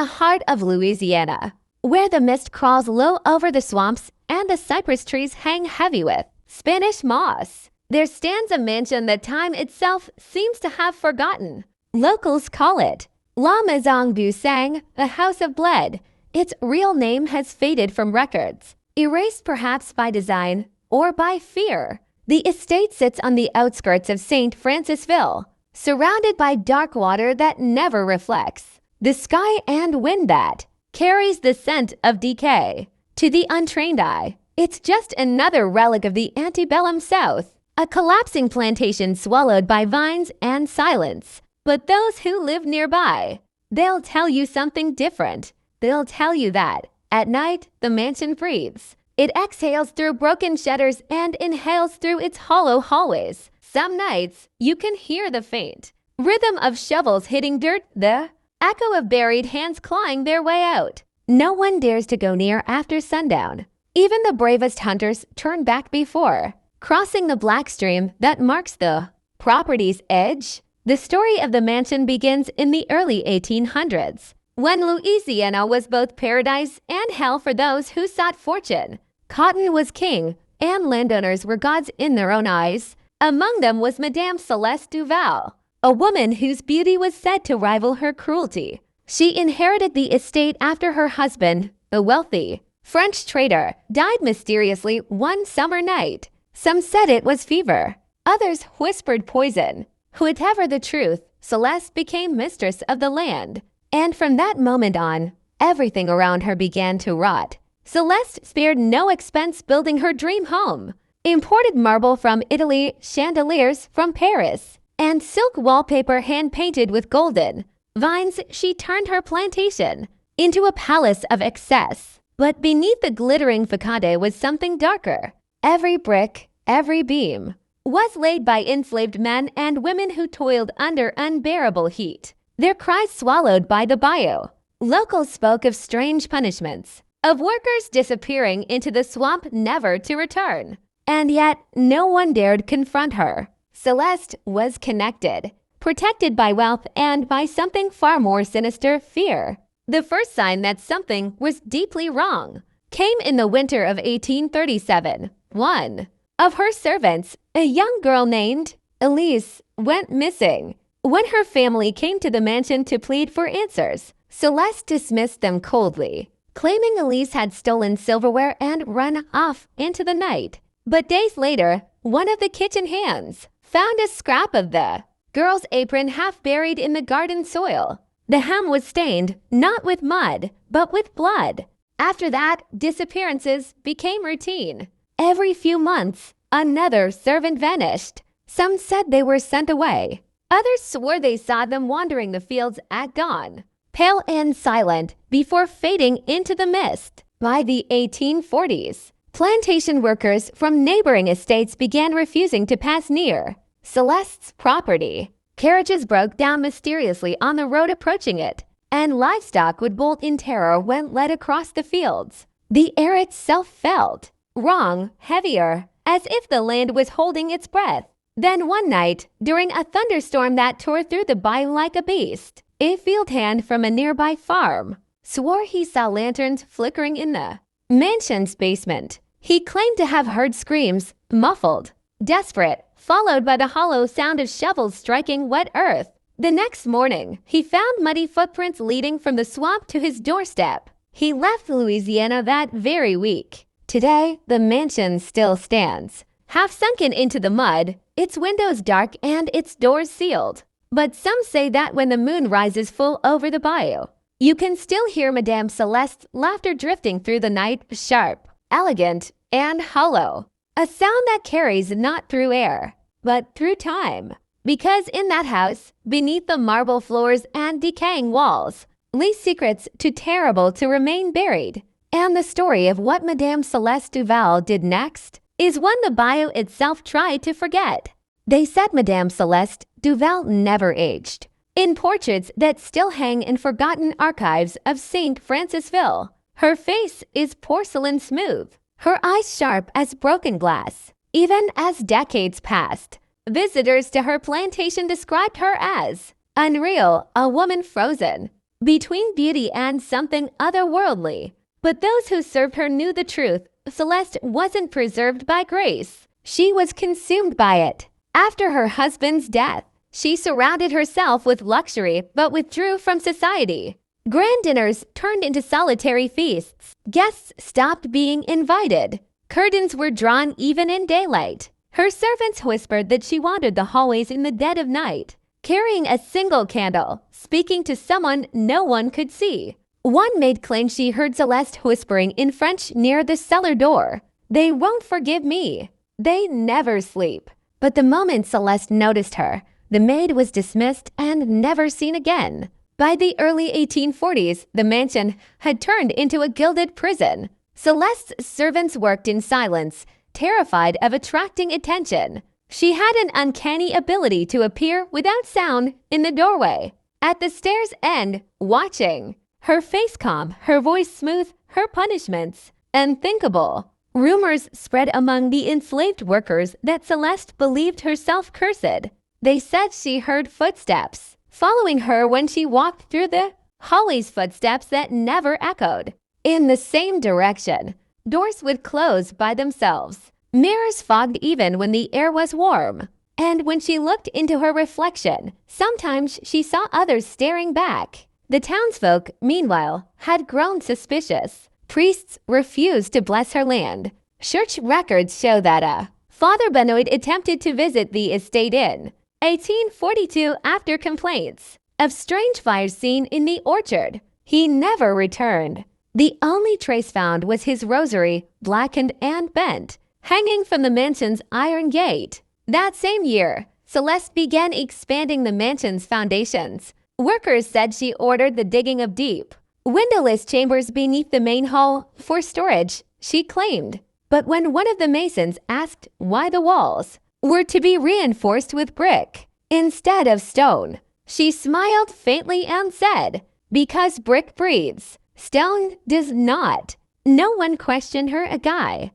the heart of Louisiana, where the mist crawls low over the swamps and the cypress trees hang heavy with Spanish moss. There stands a mansion that time itself seems to have forgotten. Locals call it La Maison Busang, the House of Blood. Its real name has faded from records, erased perhaps by design or by fear. The estate sits on the outskirts of St. Francisville, surrounded by dark water that never reflects the sky and wind that carries the scent of decay. To the untrained eye, it's just another relic of the antebellum South, a collapsing plantation swallowed by vines and silence. But those who live nearby, they'll tell you something different. They'll tell you that, at night, the mansion breathes. It exhales through broken shutters and inhales through its hollow hallways. Some nights, you can hear the faint rhythm of shovels hitting dirt, the echo of buried hands clawing their way out. No one dares to go near after sundown. Even the bravest hunters turn back before crossing the black stream that marks the property's edge. The story of the mansion begins in the early 1800s, when Louisiana was both paradise and hell for those who sought fortune. Cotton was king, and landowners were gods in their own eyes. Among them was Madame Celeste Duval, a woman whose beauty was said to rival her cruelty. She inherited the estate after her husband, the wealthy French trader, died mysteriously one summer night. Some said it was fever. Others whispered poison. Whatever the truth, Celeste became mistress of the land. And from that moment on, everything around her began to rot. Celeste spared no expense building her dream home. Imported marble from Italy, chandeliers from Paris, and silk wallpaper hand-painted with golden vines, she turned her plantation into a palace of excess. But beneath the glittering facade was something darker. Every brick, every beam was laid by enslaved men and women who toiled under unbearable heat, their cries swallowed by the bayou. Locals spoke of strange punishments, of workers disappearing into the swamp never to return. And yet, no one dared confront her. Celeste was connected, protected by wealth and by something far more sinister, fear. The first sign that something was deeply wrong came in the winter of 1837. One of her servants, a young girl named Elise, went missing. When her family came to the mansion to plead for answers, Celeste dismissed them coldly, claiming Elise had stolen silverware and run off into the night. But days later, one of the kitchen hands found a scrap of the girl's apron half buried in the garden soil. The hem was stained not with mud, but with blood. After that, disappearances became routine. Every few months, another servant vanished. Some said they were sent away. Others swore they saw them wandering the fields at dawn, pale and silent, before fading into the mist. By the 1840s, plantation workers from neighboring estates began refusing to pass near Celeste's property. Carriages broke down mysteriously on the road approaching it, and livestock would bolt in terror when led across the fields. The air itself felt wrong, heavier, as if the land was holding its breath. Then one night, during a thunderstorm that tore through the bayou like a beast, a field hand from a nearby farm swore he saw lanterns flickering in the mansion's basement. He claimed to have heard screams, muffled, desperate, followed by the hollow sound of shovels striking wet earth. The next morning, he found muddy footprints leading from the swamp to his doorstep. He left Louisiana that very week. Today, the mansion still stands, half sunken into the mud, its windows dark and its doors sealed. But some say that when the moon rises full over the bayou, you can still hear Madame Celeste's laughter drifting through the night, sharp, elegant, and hollow. A sound that carries not through air, but through time. Because in that house, beneath the marble floors and decaying walls, lay secrets too terrible to remain buried. And the story of what Madame Celeste Duval did next is one the bayou itself tried to forget. They said Madame Celeste Duval never aged. In portraits that still hang in forgotten archives of St. Francisville, her face is porcelain smooth, her eyes sharp as broken glass. Even as decades passed, visitors to her plantation described her as unreal, a woman frozen. between beauty and something otherworldly. But those who served her knew the truth. Celeste wasn't preserved by grace. She was consumed by it. After her husband's death, she surrounded herself with luxury but withdrew from society. Grand dinners turned into solitary feasts. Guests stopped being invited. Curtains were drawn even in daylight. Her servants whispered that she wandered the hallways in the dead of night, carrying a single candle, speaking to someone no one could see. One maid claimed she heard Celeste whispering in French near the cellar door. "They won't forgive me. They never sleep." But the moment Celeste noticed her, the maid was dismissed and never seen again. By the early 1840s, the mansion had turned into a gilded prison. Celeste's servants worked in silence, terrified of attracting attention. She had an uncanny ability to appear without sound in the doorway, at the stairs' end, watching. Her face calm, her voice smooth, her punishments unthinkable. Rumors spread among the enslaved workers that Celeste believed herself cursed. They said she heard footsteps following her when she walked through the hallways, footsteps that never echoed in the same direction. Doors would close by themselves. Mirrors fogged even when the air was warm. And when she looked into her reflection, sometimes she saw others staring back. The townsfolk, meanwhile, had grown suspicious. Priests refused to bless her land. Church records show that Father Benoit attempted to visit the estate in 1842 after complaints of strange fires seen in the orchard. He never returned. The only trace found was his rosary, blackened and bent, hanging from the mansion's iron gate. That same year, Celeste began expanding the mansion's foundations. Workers said she ordered the digging of deep, windowless chambers beneath the main hall for storage, she claimed. But when one of the masons asked why the walls were to be reinforced with brick instead of stone, she smiled faintly and said, "Because brick breathes, stone does not." No one questioned her guy.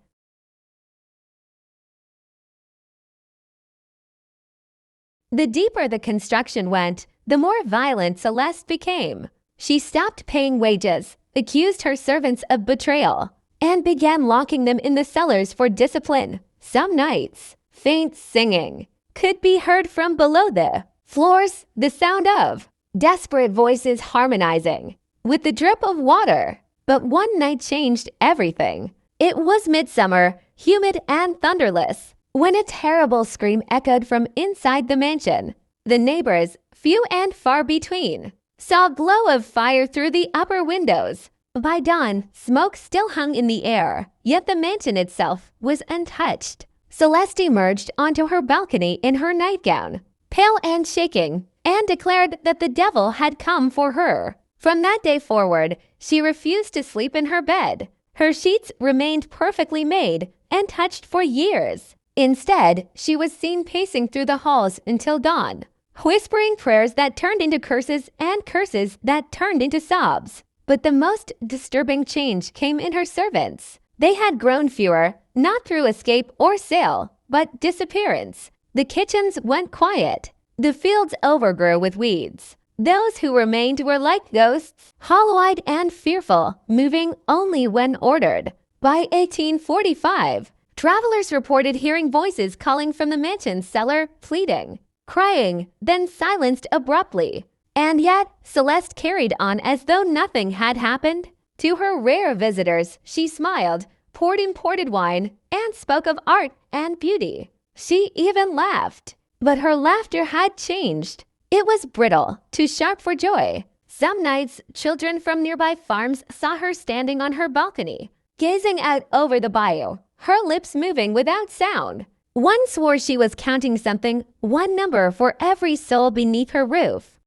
The deeper the construction went, the more violent Celeste became. She stopped paying wages, accused her servants of betrayal, and began locking them in the cellars for discipline. Some nights, faint singing could be heard from below the floors, the sound of desperate voices harmonizing with the drip of water. But one night changed everything. It was midsummer, humid and thunderless, when a terrible scream echoed from inside the mansion. The neighbors, few and far between, saw a glow of fire through the upper windows. By dawn, smoke still hung in the air, yet the mansion itself was untouched. Celeste emerged onto her balcony in her nightgown, pale and shaking, and declared that the devil had come for her. From that day forward, she refused to sleep in her bed. Her sheets remained perfectly made and touched for years. Instead, she was seen pacing through the halls until dawn, whispering prayers that turned into curses and curses that turned into sobs. But the most disturbing change came in her servants. They had grown fewer, not through escape or sale, but disappearance. The kitchens went quiet. The fields overgrew with weeds. Those who remained were like ghosts, hollow-eyed and fearful, moving only when ordered. By 1845, travelers reported hearing voices calling from the mansion's cellar, pleading, crying, then silenced abruptly. And yet, Celeste carried on as though nothing had happened. To her rare visitors, she smiled, poured imported wine, and spoke of art and beauty. She even laughed. But her laughter had changed. It was brittle, too sharp for joy. Some nights, children from nearby farms saw her standing on her balcony, gazing out over the bayou, her lips moving without sound. One swore she was counting something, one number for every soul beneath her roof,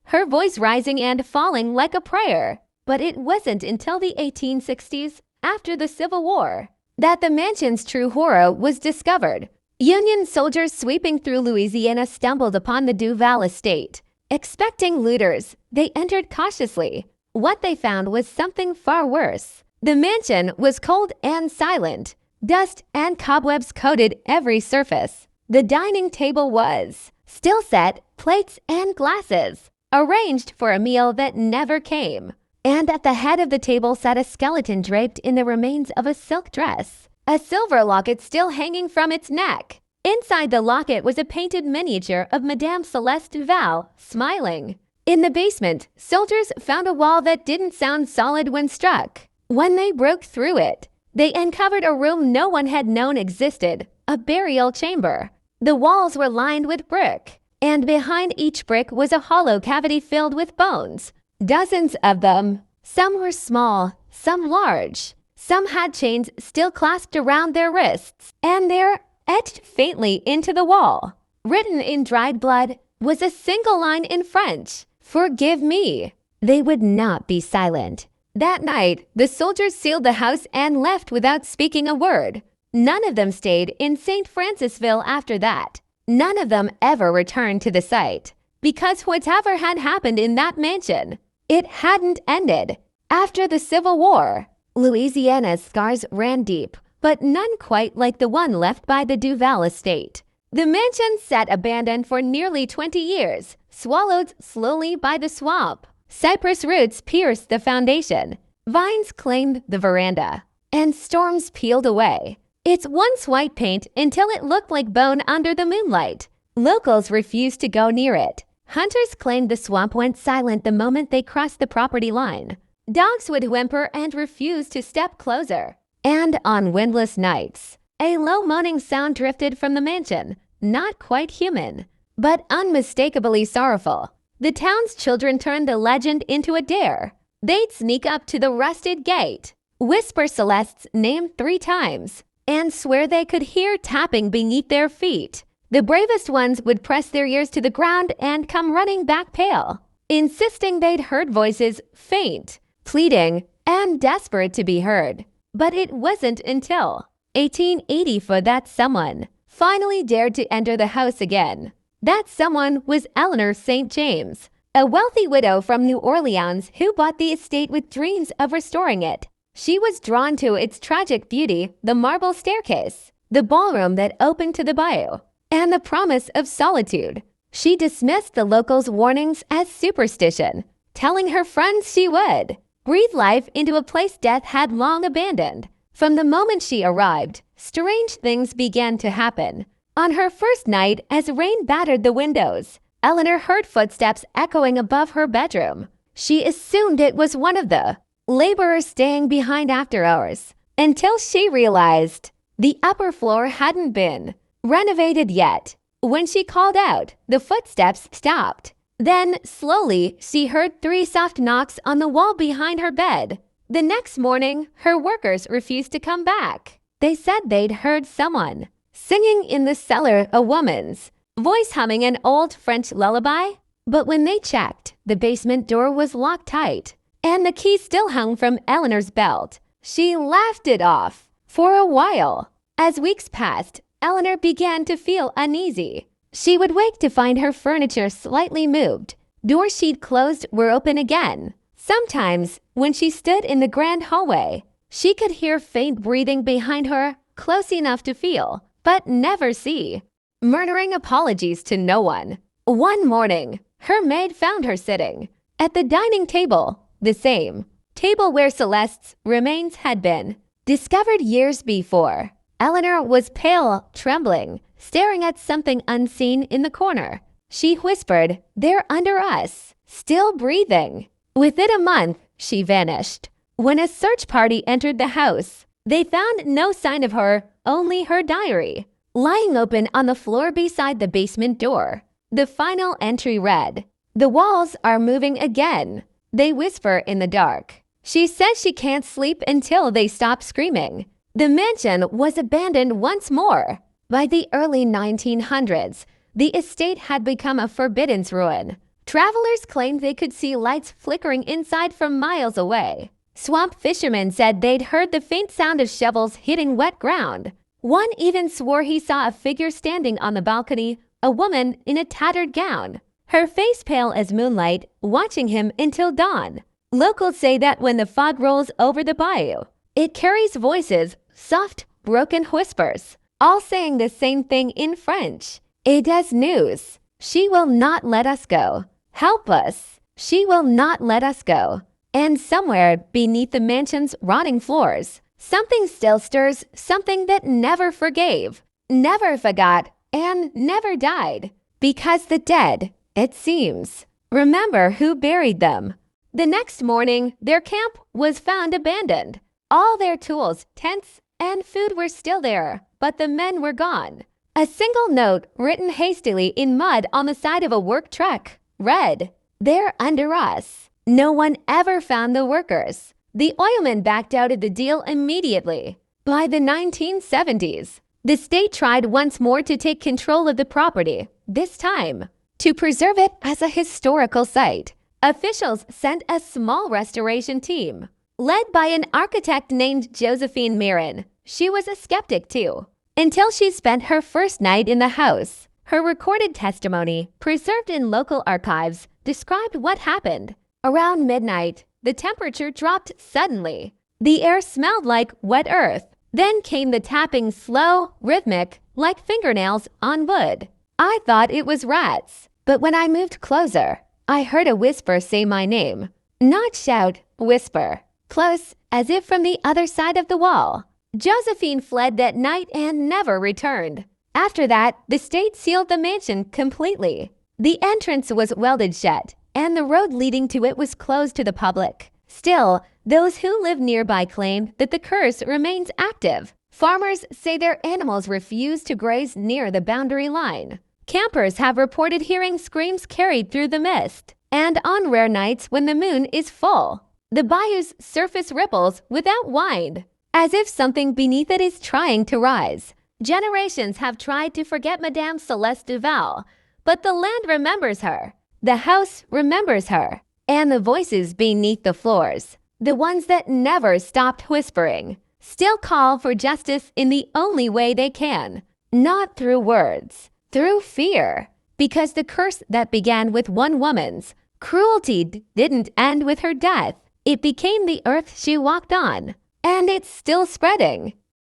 her voice rising and falling like a prayer. But it wasn't until the 1860s, after the Civil War, that the mansion's true horror was discovered. Union soldiers sweeping through Louisiana stumbled upon the Duval estate. Expecting looters, they entered cautiously. What they found was something far worse. The mansion was cold and silent. Dust and cobwebs coated every surface. The dining table was still set, plates and glasses arranged for a meal that never came. And at the head of the table sat a skeleton draped in the remains of a silk dress, a silver locket still hanging from its neck. Inside the locket was a painted miniature of Madame Celeste Duval, smiling. In the basement, soldiers found a wall that didn't sound solid when struck. When they broke through it, they uncovered a room no one had known existed, a burial chamber. The walls were lined with brick, and behind each brick was a hollow cavity filled with bones. Dozens of them. Some were small, some large. Some had chains still clasped around their wrists, and they're etched faintly into the wall. Written in dried blood was a single line in French, "Forgive me." They would not be silent. That night, the soldiers sealed the house and left without speaking a word. None of them stayed in St. Francisville after that. None of them ever returned to the site, because whatever had happened in that mansion, it hadn't ended. After the Civil War, Louisiana's scars ran deep, but none quite like the one left by the Duval estate. The mansion sat abandoned for nearly 20 years, swallowed slowly by the swamp. Cypress roots pierced the foundation, vines claimed the veranda, and storms peeled away its once white paint until it looked like bone under the moonlight. Locals refused to go near it. Hunters claimed the swamp went silent the moment they crossed the property line. Dogs would whimper and refuse to step closer. And on windless nights, a low moaning sound drifted from the mansion, not quite human, but unmistakably sorrowful. The town's children turned the legend into a dare. They'd sneak up to the rusted gate, whisper Celeste's name 3 times, and swear they could hear tapping beneath their feet. The bravest ones would press their ears to the ground and come running back pale, insisting they'd heard voices, faint, pleading, and desperate to be heard. But it wasn't until 1884 that someone finally dared to enter the house again. That someone was Eleanor St. James, a wealthy widow from New Orleans who bought the estate with dreams of restoring it. She was drawn to its tragic beauty, the marble staircase, the ballroom that opened to the bayou, and the promise of solitude. She dismissed the locals' warnings as superstition, telling her friends she would breathe life into a place death had long abandoned. From the moment she arrived, strange things began to happen. On her first night, as rain battered the windows, Eleanor heard footsteps echoing above her bedroom. She assumed it was one of the laborers staying behind after hours, until she realized the upper floor hadn't been renovated yet. When she called out, the footsteps stopped. Then, slowly, she heard 3 soft knocks on the wall behind her bed. The next morning, her workers refused to come back. They said they'd heard someone singing in the cellar, a woman's voice humming an old French lullaby. But when they checked, the basement door was locked tight, and the key still hung from Eleanor's belt. She laughed it off for a while. As weeks passed, Eleanor began to feel uneasy. She would wake to find her furniture slightly moved. Doors she'd closed were open again. Sometimes, when she stood in the grand hallway, she could hear faint breathing behind her, close enough to feel, but never see. Murmuring apologies to no one. One morning, her maid found her sitting at the dining table, the same table where Celeste's remains had been discovered years before. Eleanor was pale, trembling, staring at something unseen in the corner. She whispered, "They're under us, still breathing." Within a month, she vanished. When a search party entered the house, they found no sign of her, only her diary, lying open on the floor beside the basement door. The final entry read, "The walls are moving again. They whisper in the dark." She says she can't sleep until they stop screaming. The mansion was abandoned once more. By the early 1900s, the estate had become a forbidden ruin. Travelers claimed they could see lights flickering inside from miles away. Swamp fishermen said they'd heard the faint sound of shovels hitting wet ground. One even swore he saw a figure standing on the balcony, a woman in a tattered gown, her face pale as moonlight, watching him until dawn. Locals say that when the fog rolls over the bayou, it carries voices, soft, broken whispers, all saying the same thing in French. "Et des news. She will not let us go." Help us. She will not let us go. And somewhere beneath the mansion's rotting floors, something still stirs, something that never forgave, never forgot, and never died. Because the dead, it seems, remember who buried them. The next morning, their camp was found abandoned. All their tools, tents, and food were still there, but the men were gone. A single note written hastily in mud on the side of a work truck read, "They're under us." No one ever found the workers. The oilmen backed out of the deal immediately. By the 1970s, the state tried once more to take control of the property, this time to preserve it as a historical site. Officials sent a small restoration team, led by an architect named Josephine Mirren. She was a skeptic too, until she spent her first night in the house. Her recorded testimony, preserved in local archives, described what happened. Around midnight, the temperature dropped suddenly. The air smelled like wet earth. Then came the tapping, slow, rhythmic, like fingernails on wood. I thought it was rats, but when I moved closer, I heard a whisper say my name. Not shout, whisper. Close, as if from the other side of the wall. Josephine fled that night and never returned. After that, the state sealed the mansion completely. The entrance was welded shut, and the road leading to it was closed to the public. Still, those who live nearby claim that the curse remains active. Farmers say their animals refuse to graze near the boundary line. Campers have reported hearing screams carried through the mist, and on rare nights when the moon is full, the bayou's surface ripples without wind, as if something beneath it is trying to rise. Generations have tried to forget Madame Celeste Duval, but the land remembers her. The house remembers her, and the voices beneath the floors, the ones that never stopped whispering, still call for justice in the only way they can, not through words, through fear. Because the curse that began with one woman's cruelty didn't end with her death. It became the earth she walked on, and it's still spreading.